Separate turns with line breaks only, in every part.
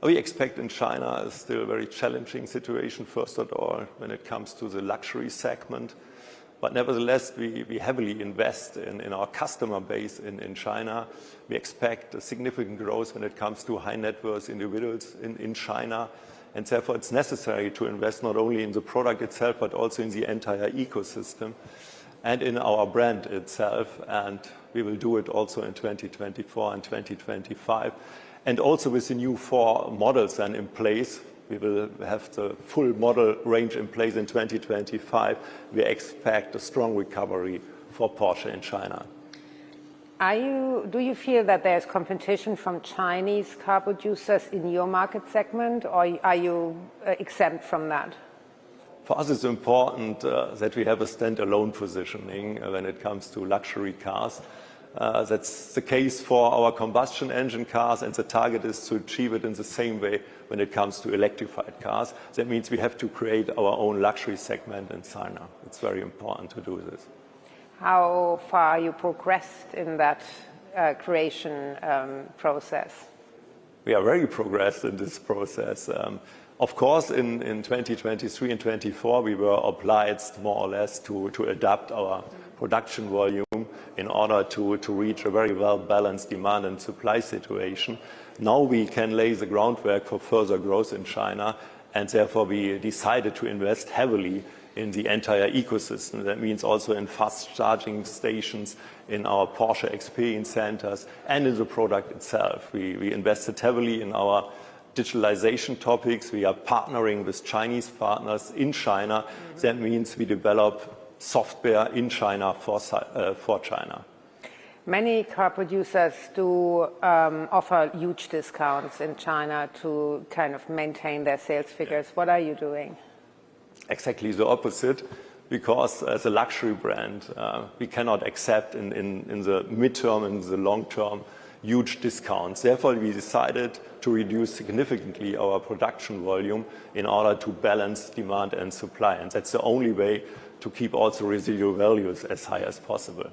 We expect in China a still very challenging situation, first of all, when it comes to the luxury segment. But nevertheless, we heavily invest in our customer base in China. We expect a significant growth when it comes to high net worth individuals in China. And therefore, it's necessary to invest not only in the product itself, but also in the entire ecosystem and in our brand itself. And we will do it also in 2024 and 2025. And also with the new 4 models then in place, we will have the full model range in place in 2025. We expect a strong recovery for Porsche in China.
Do you feel that there's competition from Chinese car producers in your market segment, or are you exempt from that?
For us, it's important that we have a standalone positioning when it comes to luxury cars. That's the case for our combustion engine cars, and the target is to achieve it in the same way when it comes to electrified cars. That means we have to create our own luxury segment in China. It's very important to do this.
How far you progressed in that creation process?
We are very progressed in this process. Of course, in 2023 and 2024, we were obliged more or less to adapt our production volume in order to reach a very well-balanced demand and supply situation. Now we can lay the groundwork for further growth in China, and therefore we decided to invest heavily in the entire ecosystem. That means also in fast charging stations, in our Porsche experience centers, and in the product itself. We invested heavily in our digitalization topics. We are partnering with Chinese partners in China. That means we develop software in China for China.
Many car producers do offer huge discounts in China to kind of maintain their sales figures. What are you doing?
Exactly the opposite, because as a luxury brand, we cannot accept in the midterm and the long term huge discounts. Therefore, we decided to reduce significantly our production volume in order to balance demand and supply. And that's the only way to keep also residual values as high as possible.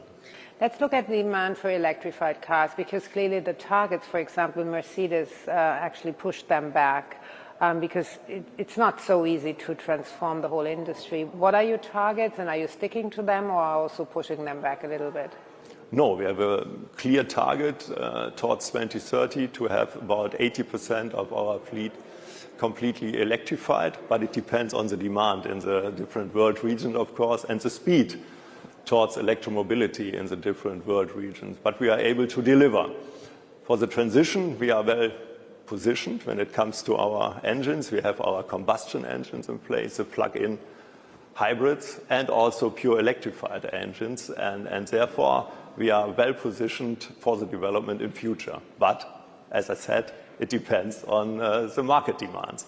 Let's look at the demand for electrified cars, because clearly the targets, for example, Mercedes actually pushed them back because it's not so easy to transform the whole industry. What are your targets, and are you sticking to them, or are also pushing them back a little bit?
No, we have a clear target towards 2030 to have about 80% of our fleet completely electrified, but it depends on the demand in the different world regions, of course, and the speed towards electromobility in the different world regions. But we are able to deliver. For the transition, we are well positioned when it comes to our engines. We have our combustion engines in place, the plug-in hybrids, and also pure electrified engines, and therefore we are well positioned for the development in future. But as I said, it depends on the market demands.